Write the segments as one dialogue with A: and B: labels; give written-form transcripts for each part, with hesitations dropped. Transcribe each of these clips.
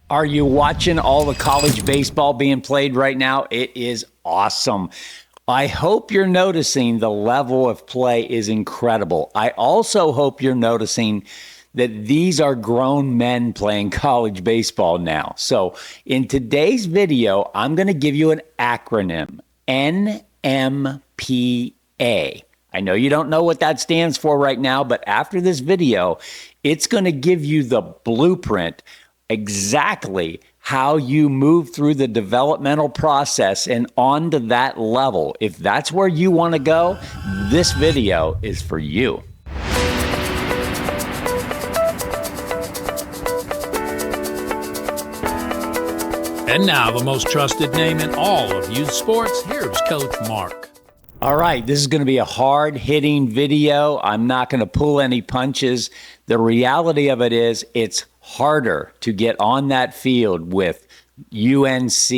A: Are you watching all the college baseball being played right now? It is awesome. I hope you're noticing the level of play is incredible. I also hope you're noticing that these are grown men playing college baseball now. So in today's video, I'm going to give you an acronym, NMPA. I know you don't know what that stands for right now, but after this video, it's going to give you the blueprint exactly how you move through the developmental process and onto that level. If that's where you want to go, this video is for you.
B: And now the most trusted name in all of youth sports, here's Coach Mark.
A: All right, this is going to be a hard-hitting video. I'm not going to pull any punches. The reality of it is it's harder to get on that field with UNC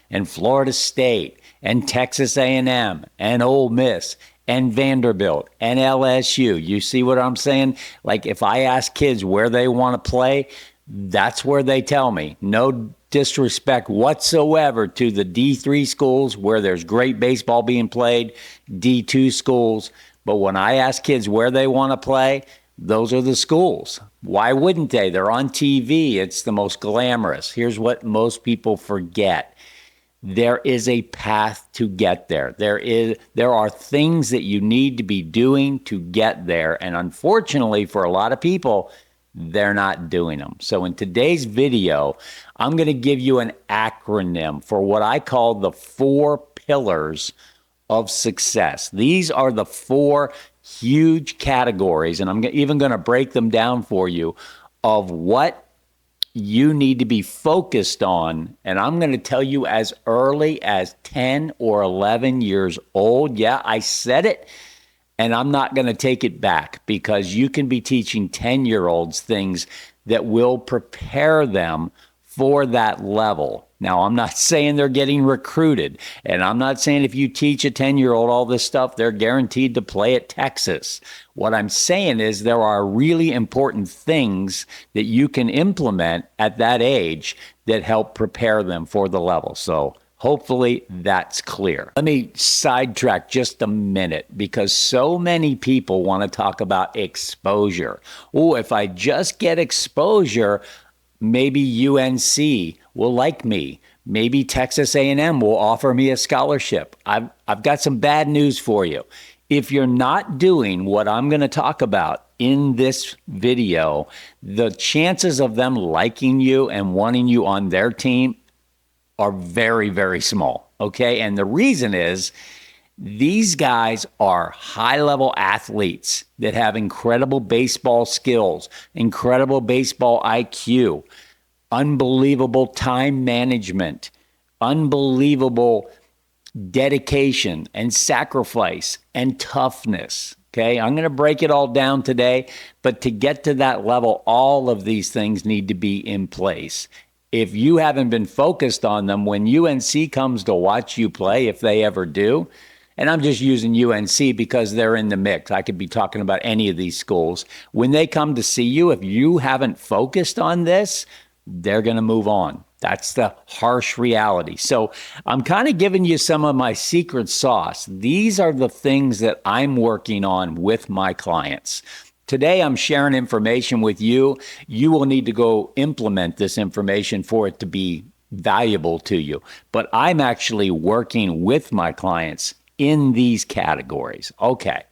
A: and Florida State and Texas A&M and Ole Miss and Vanderbilt and LSU. You see what I'm saying? Like if I ask kids where they want to play, that's where they tell me. No disrespect whatsoever to the D3 schools where there's great baseball being played, D2 schools. But when I ask kids where they want to play, those are the schools. Why wouldn't they? They're on TV. It's the most glamorous. Here's what most people forget. There is a path to get there. There are things that you need to be doing to get there. And unfortunately, for a lot of people, they're not doing them. So in today's video, I'm going to give you an acronym for what I call the 4 pillars of success. These are the 4 huge categories, and I'm even going to break them down for you, of what you need to be focused on. And I'm going to tell you as early as 10 or 11 years old. Yeah, I said it. And I'm not going to take it back, because you can be teaching 10-year-olds things that will prepare them for that level. Now, I'm not saying they're getting recruited, and I'm not saying if you teach a 10-year-old all this stuff, they're guaranteed to play at Texas. What I'm saying is there are really important things that you can implement at that age that help prepare them for the level. So hopefully that's clear. Let me sidetrack just a minute, because so many people want to talk about exposure. Oh, if I just get exposure, maybe UNC will like me. Maybe Texas A&M will offer me a scholarship. I've got some bad news for you. If you're not doing what I'm going to talk about in this video, the chances of them liking you and wanting you on their team are very, very small, okay? And the reason is these guys are high-level athletes that have incredible baseball skills, incredible baseball IQ, unbelievable time management, unbelievable dedication and sacrifice and toughness, okay? I'm going to break it all down today, but to get to that level, all of these things need to be in place. If you haven't been focused on them, when UNC comes to watch you play, if they ever do, and I'm just using UNC because they're in the mix. I could be talking about any of these schools. When they come to see you, if you haven't focused on this, they're going to move on. That's the harsh reality. So I'm kind of giving you some of my secret sauce. These are the things that I'm working on with my clients. Today, I'm sharing information with you. You will need to go implement this information for it to be valuable to you. But I'm actually working with my clients in these categories. Okay,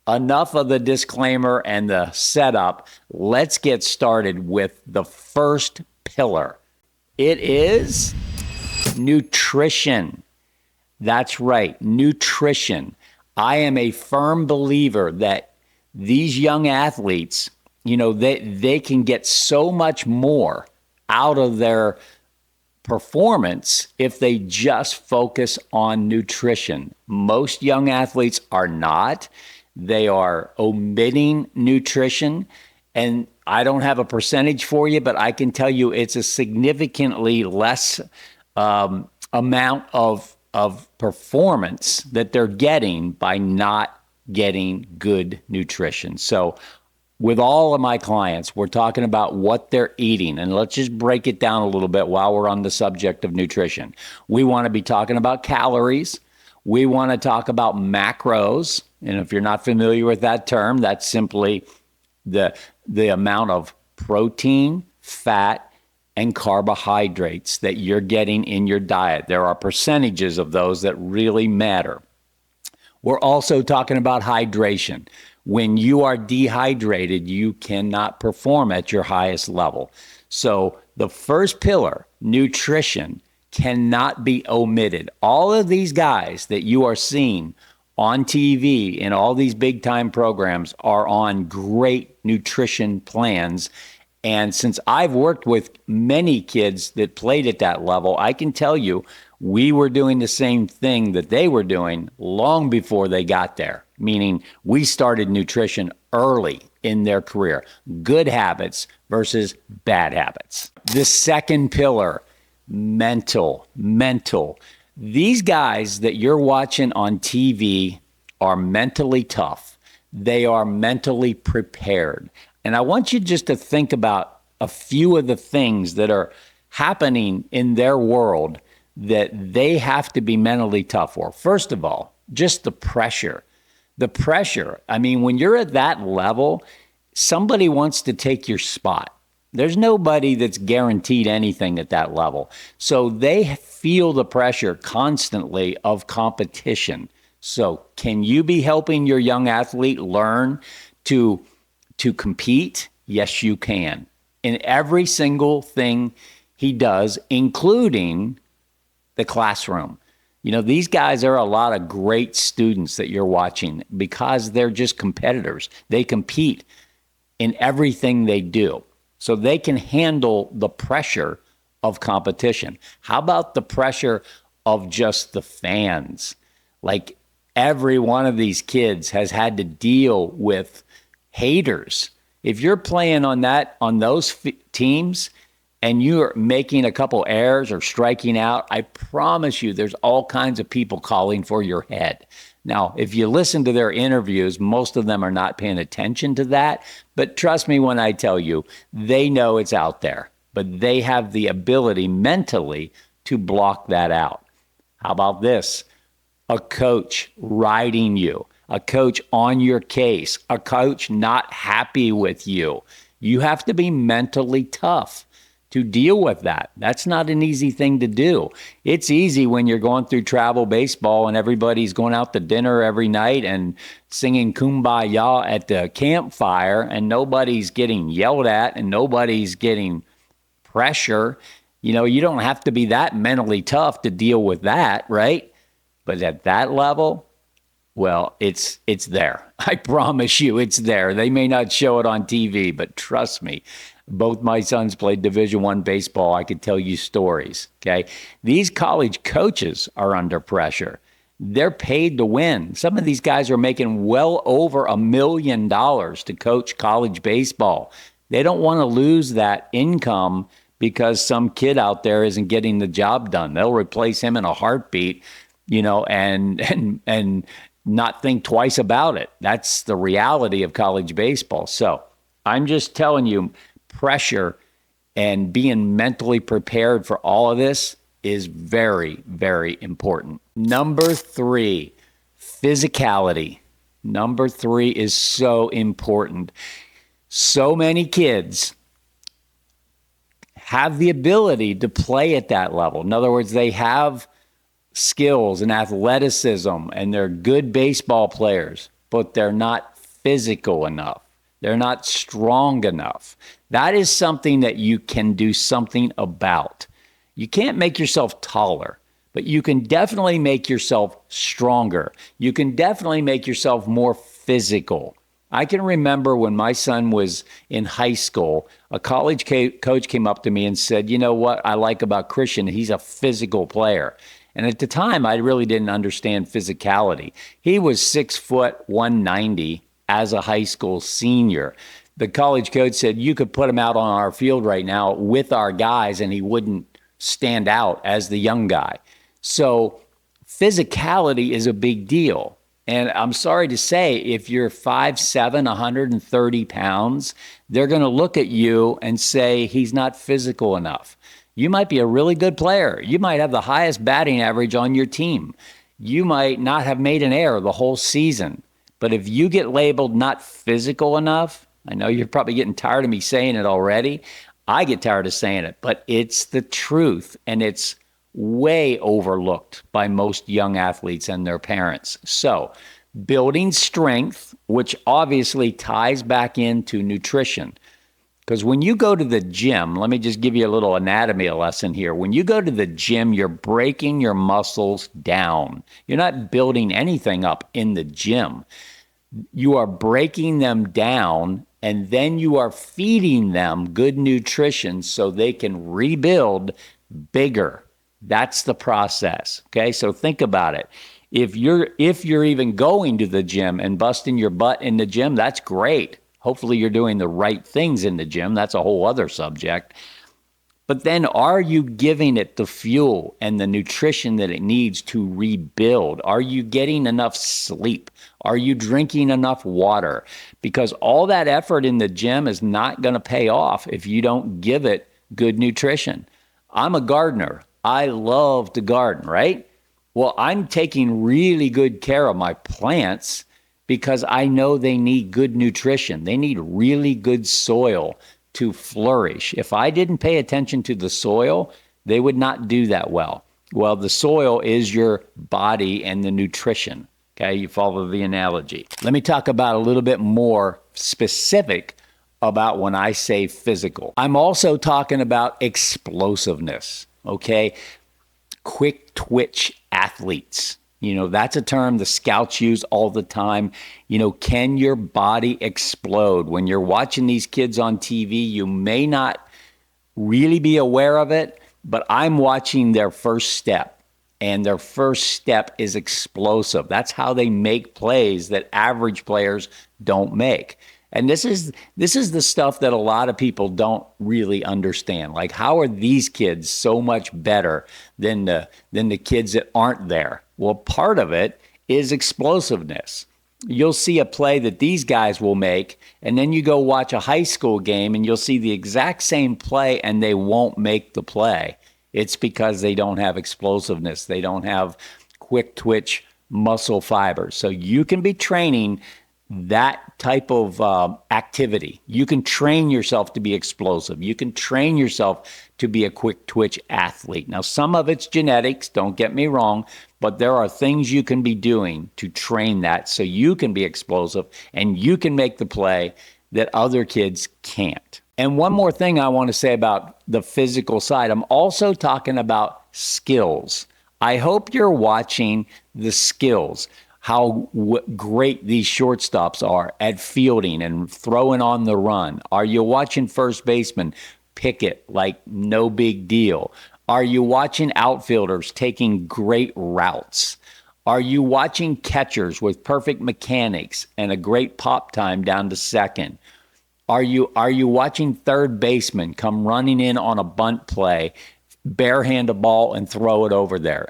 A: enough of the disclaimer and the setup. Let's get started with the first pillar. It is nutrition. That's right, nutrition. I am a firm believer that these young athletes, you know, they can get so much more out of their performance if they just focus on nutrition. Most young athletes are not. They are omitting nutrition. And I don't have a percentage for you, but I can tell you it's a significantly less amount of performance that they're getting by not getting good nutrition. So with all of my clients, we're talking about what they're eating. And let's just break it down a little bit while we're on the subject of nutrition. We want to be talking about calories. We want to talk about macros. And if you're not familiar with that term, that's simply the amount of protein, fat, and carbohydrates that you're getting in your diet. There are percentages of those that really matter. We're also talking about hydration. When you are dehydrated, you cannot perform at your highest level. So the first pillar, nutrition, cannot be omitted. All of these guys that you are seeing on TV in all these big time programs are on great nutrition plans. And since I've worked with many kids that played at that level, I can tell you we were doing the same thing that they were doing long before they got there, meaning we started nutrition early in their career. Good habits versus bad habits. The second pillar, mental. These guys that you're watching on TV are mentally tough. They are mentally prepared. And I want you just to think about a few of the things that are happening in their world that they have to be mentally tough for. First of all, just the pressure. The pressure. I mean, when you're at that level, somebody wants to take your spot. There's nobody that's guaranteed anything at that level. So they feel the pressure constantly of competition. So can you be helping your young athlete learn to compete? Yes, you can. In every single thing he does, including the classroom. You know, these guys are a lot of great students that you're watching because they're just competitors. They compete in everything they do. So they can handle the pressure of competition. How about the pressure of just the fans? Like every one of these kids has had to deal with haters. If you're playing on those teams and you're making a couple errors or striking out, I promise you there's all kinds of people calling for your head. Now, if you listen to their interviews, most of them are not paying attention to that. But trust me when I tell you, they know it's out there. But they have the ability mentally to block that out. How about this? A coach riding you, a coach on your case, a coach not happy with you. You have to be mentally tough to deal with that. That's not an easy thing to do. It's easy when you're going through travel baseball and everybody's going out to dinner every night and singing Kumbaya at the campfire and nobody's getting yelled at and nobody's getting pressure. You know, you don't have to be that mentally tough to deal with that, right? But at that level, well, it's there. I promise you it's there. They may not show it on TV, but trust me, both my sons played Division I baseball. I could tell you stories, okay? These college coaches are under pressure. They're paid to win. Some of these guys are making well over $1 million to coach college baseball. They don't want to lose that income because some kid out there isn't getting the job done. They'll replace him in a heartbeat, you know, and not think twice about it. That's the reality of college baseball. So I'm just telling you, pressure and being mentally prepared for all of this is very, very important. Number 3, physicality. Number 3 is so important. So many kids have the ability to play at that level. In other words, they have skills and athleticism and they're good baseball players, but they're not physical enough. They're not strong enough. That is something that you can do something about. You can't make yourself taller, but you can definitely make yourself stronger. You can definitely make yourself more physical. I can remember when my son was in high school, a college coach came up to me and said, you know what I like about Christian? He's a physical player. And at the time, I really didn't understand physicality. He was 6 foot 190 as a high school senior. The college coach said you could put him out on our field right now with our guys and he wouldn't stand out as the young guy. So physicality is a big deal. And I'm sorry to say, if you're 5'7", 130 pounds, they're going to look at you and say he's not physical enough. You might be a really good player. You might have the highest batting average on your team. You might not have made an error the whole season. But if you get labeled not physical enough, I know you're probably getting tired of me saying it already. I get tired of saying it, but it's the truth, and it's way overlooked by most young athletes and their parents. So, building strength, which obviously ties back into nutrition. Because when you go to the gym, let me just give you a little anatomy lesson here. When you go to the gym, you're breaking your muscles down. You're not building anything up in the gym. You are breaking them down, and then you are feeding them good nutrition so they can rebuild bigger. That's the process. Okay, so think about it. If you're even going to the gym and busting your butt in the gym, that's great. Hopefully you're doing the right things in the gym. That's a whole other subject. But then are you giving it the fuel and the nutrition that it needs to rebuild? Are you getting enough sleep? Are you drinking enough water? Because all that effort in the gym is not going to pay off if you don't give it good nutrition. I'm a gardener. I love to garden, right? Well, I'm taking really good care of my plants because I know they need good nutrition. They need really good soil to flourish. If I didn't pay attention to the soil, they would not do that well. Well, the soil is your body and the nutrition. Okay, you follow the analogy. Let me talk about a little bit more specific about when I say physical. I'm also talking about explosiveness. Okay, quick twitch athletes. That's a term the scouts use all the time. Can your body explode? When you're watching these kids on TV, you may not really be aware of it, but I'm watching their first step, and their first step is explosive. That's how they make plays that average players don't make. And this is the stuff that a lot of people don't really understand. Like, how are these kids so much better than the kids that aren't there? Well, part of it is explosiveness. You'll see a play that these guys will make, and then you go watch a high school game and you'll see the exact same play and they won't make the play. It's because they don't have explosiveness. They don't have quick twitch muscle fibers. So you can be training that type of activity. You can train yourself to be explosive. You can train yourself to be a quick twitch athlete. Now, some of it's genetics, don't get me wrong, but there are things you can be doing to train that so you can be explosive and you can make the play that other kids can't. And one more thing I want to say about the physical side, I'm also talking about skills. I hope you're watching the skills. How great these shortstops are at fielding and throwing on the run. Are you watching first baseman pick it like no big deal? Are you watching outfielders taking great routes? Are you watching catchers with perfect mechanics and a great pop time down to second? Are you watching third baseman come running in on a bunt play, barehand a ball and throw it over there?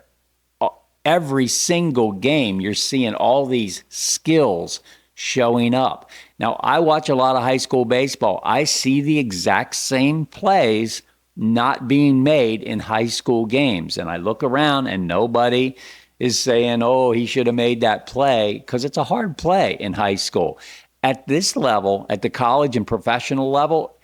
A: Every single game, you're seeing all these skills showing up. Now, I watch a lot of high school baseball. I see the exact same plays not being made in high school games. And I look around and nobody is saying, oh, he should have made that play, because it's a hard play in high school. At this level, at the college and professional level,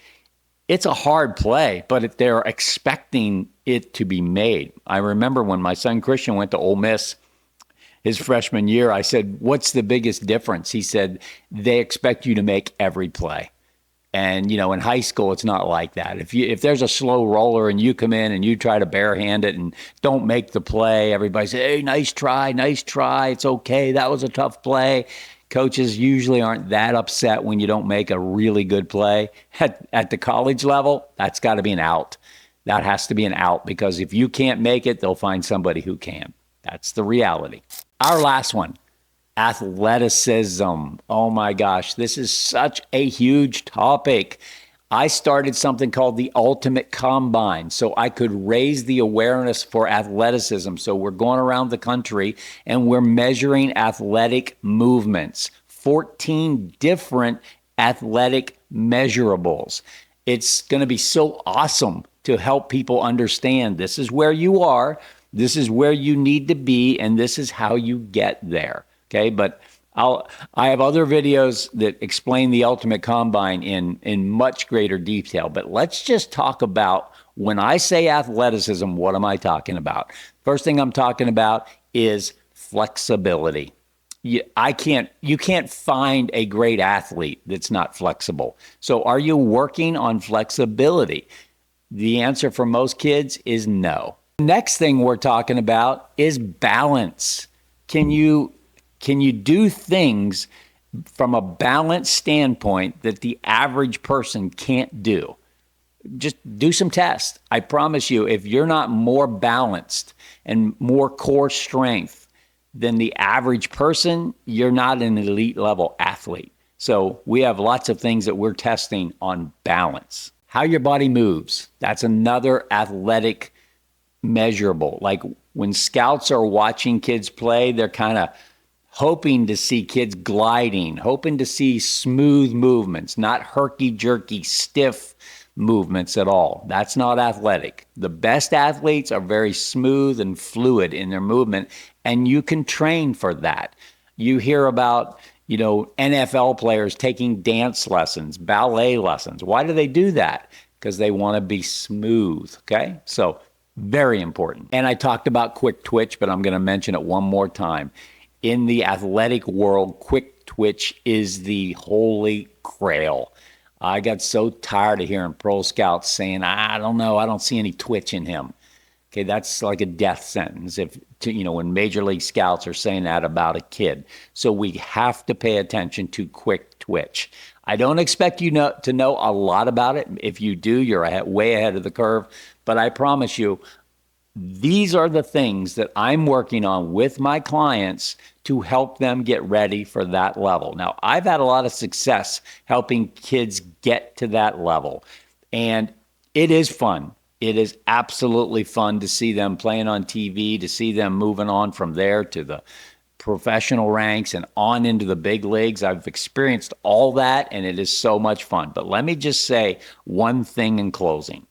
A: it's a hard play, but they're expecting it to be made. I remember when my son Christian went to Ole Miss his freshman year, I said, what's the biggest difference? He said, they expect you to make every play. And, in high school, it's not like that. If there's a slow roller and you come in and you try to barehand it and don't make the play, everybody says, hey, nice try, it's okay, that was a tough play. Coaches usually aren't that upset when you don't make a really good play. At the college level, that's got to be an out. That has to be an out, because if you can't make it, they'll find somebody who can. That's the reality. Our last one, athleticism. Oh my gosh, this is such a huge topic. I started something called the Ultimate Combine so I could raise the awareness for athleticism. So we're going around the country and we're measuring athletic movements, 14 different athletic measurables. It's going to be so awesome to help people understand this is where you are, this is where you need to be, and this is how you get there. Okay, but I have other videos that explain the Ultimate Combine in much greater detail. But let's just talk about, when I say athleticism, what am I talking about? First thing I'm talking about is flexibility. You can't find a great athlete that's not flexible. So are you working on flexibility? The answer for most kids is no. Next thing we're talking about is balance. Can you do things from a balanced standpoint that the average person can't do? Just do some tests. I promise you, if you're not more balanced and more core strength than the average person, you're not an elite level athlete. So we have lots of things that we're testing on balance. How your body moves, that's another athletic measurable. Like when scouts are watching kids play, they're kind of hoping to see kids gliding, hoping to see smooth movements, not herky-jerky, stiff movements at all. That's not athletic. The best athletes are very smooth and fluid in their movement, and you can train for that. You hear about, NFL players taking dance lessons, ballet lessons. Why do they do that? Because they want to be smooth, okay? So very important. And I talked about quick twitch, but I'm going to mention it one more time. In the athletic world, quick twitch is the holy grail. I got so tired of hearing pro scouts saying, I don't know, I don't see any twitch in him. Okay, that's like a death sentence when Major League Scouts are saying that about a kid. So we have to pay attention to quick twitch. I don't expect you to know a lot about it. If you do, you're way ahead of the curve. But I promise you, these are the things that I'm working on with my clients to help them get ready for that level. Now, I've had a lot of success helping kids get to that level, and it is fun. It is absolutely fun to see them playing on TV, to see them moving on from there to the professional ranks and on into the big leagues. I've experienced all that, and it is so much fun. But let me just say one thing in closing.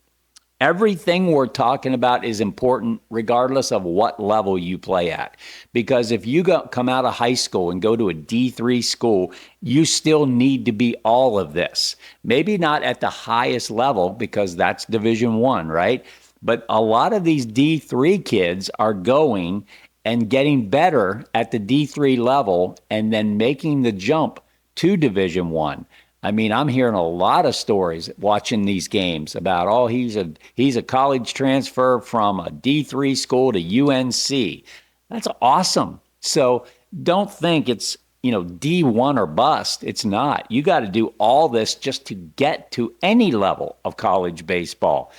A: Everything we're talking about is important regardless of what level you play at. Because if you come out of high school and go to a D3 school, you still need to be all of this. Maybe not at the highest level because that's Division I, right? But a lot of these D3 kids are going and getting better at the D3 level and then making the jump to Division I. I mean, I'm hearing a lot of stories watching these games about, he's a college transfer from a D3 school to UNC. That's awesome. So don't think it's, D1 or bust. It's not. You got to do all this just to get to any level of college baseball.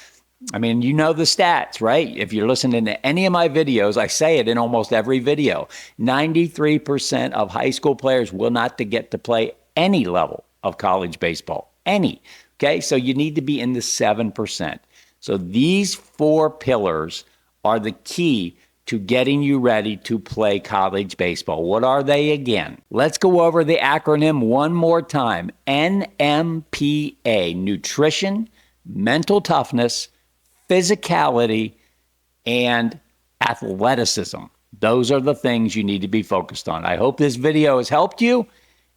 A: I mean, you know the stats, right? If you're listening to any of my videos, I say it in almost every video. 93% of high school players will not get to play any level of college baseball, any. Okay, so you need to be in the 7%. So these 4 pillars are the key to getting you ready to play college baseball. What are they again? Let's go over the acronym one more time. NMPA, nutrition, mental toughness, physicality, and athleticism. Those are the things you need to be focused on. I hope this video has helped you.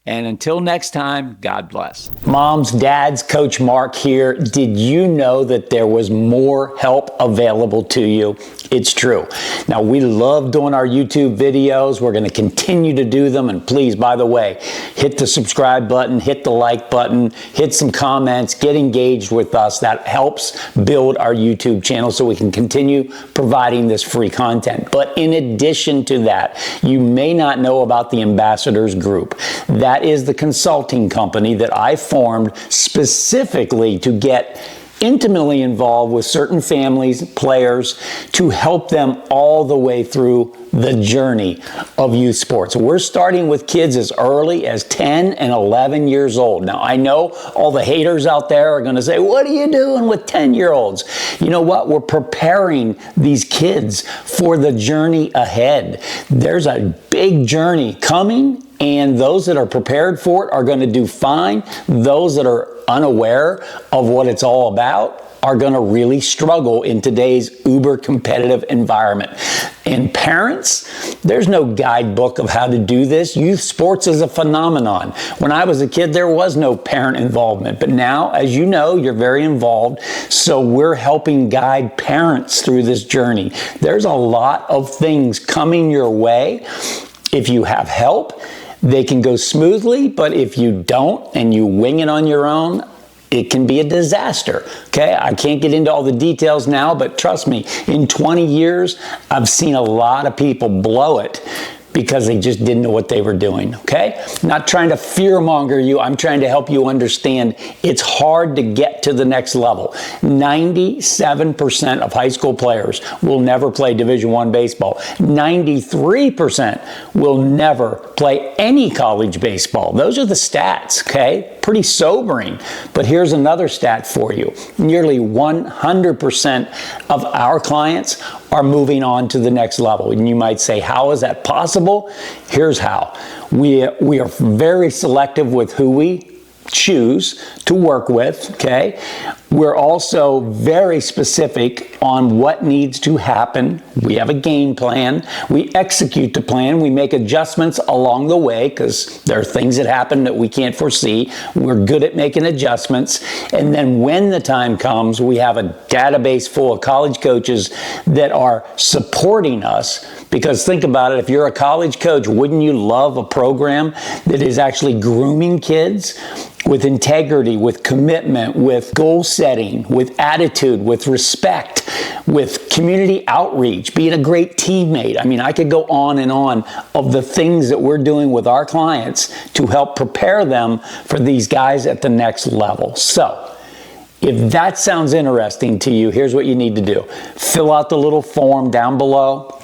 A: And until next time, God bless. Moms, dads, Coach Mark here. Did you know that there was more help available to you? It's true. Now, we love doing our YouTube videos. We're going to continue to do them. And please, by the way, hit the subscribe button, hit the like button, hit some comments, get engaged with us. That helps build our YouTube channel so we can continue providing this free content. But in addition to that, you may not know about the Ambassadors Group. That is the consulting company that I formed specifically to get intimately involved with certain families, players, to help them all the way through the journey of youth sports. We're starting with kids as early as 10 and 11 years old. Now, I know all the haters out there are going to say, what are you doing with 10-year-olds? You know what? We're preparing these kids for the journey ahead. There's a big journey coming, and those that are prepared for it are going to do fine. Those that are unaware of what it's all about are going to really struggle in today's uber competitive environment. And parents, there's no guidebook of how to do this. Youth sports is a phenomenon. When I was a kid, there was no parent involvement. But now, as you know, you're very involved. So we're helping guide parents through this journey. There's a lot of things coming your way. If you have help, they can go smoothly. But if you don't and you wing it on your own, it can be a disaster, okay? I can't get into all the details now, but trust me, in 20 years, I've seen a lot of people blow it because they just didn't know what they were doing, okay? Not trying to fearmonger you. I'm trying to help you understand it's hard to get to the next level. 97% of high school players will never play Division I baseball. 93% will never play any college baseball. Those are the stats, okay? Pretty sobering. But here's another stat for you. Nearly 100% of our clients are moving on to the next level. And you might say, how is that possible? Here's how. We are very selective with who we choose to work with, okay? We're also very specific on what needs to happen. We have a game plan. We execute the plan. We make adjustments along the way because there are things that happen that we can't foresee. We're good at making adjustments. And then when the time comes, we have a database full of college coaches that are supporting us. Because think about it, if you're a college coach, wouldn't you love a program that is actually grooming kids with integrity, with commitment, with goal setting, with attitude, with respect, with community outreach, being a great teammate? I mean, I could go on and on of the things that we're doing with our clients to help prepare them for these guys at the next level. So, if that sounds interesting to you, here's what you need to do. Fill out the little form down below.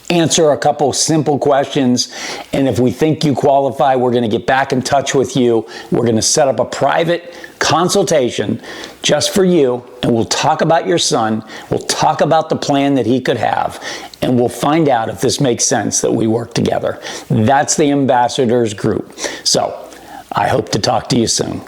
A: Answer a couple simple questions, and if we think you qualify, we're going to get back in touch with you. We're going to set up a private consultation just for you, and we'll talk about your son. We'll talk about the plan that he could have, and we'll find out if this makes sense that we work together. That's the Ambassadors Group. So I hope to talk to you soon.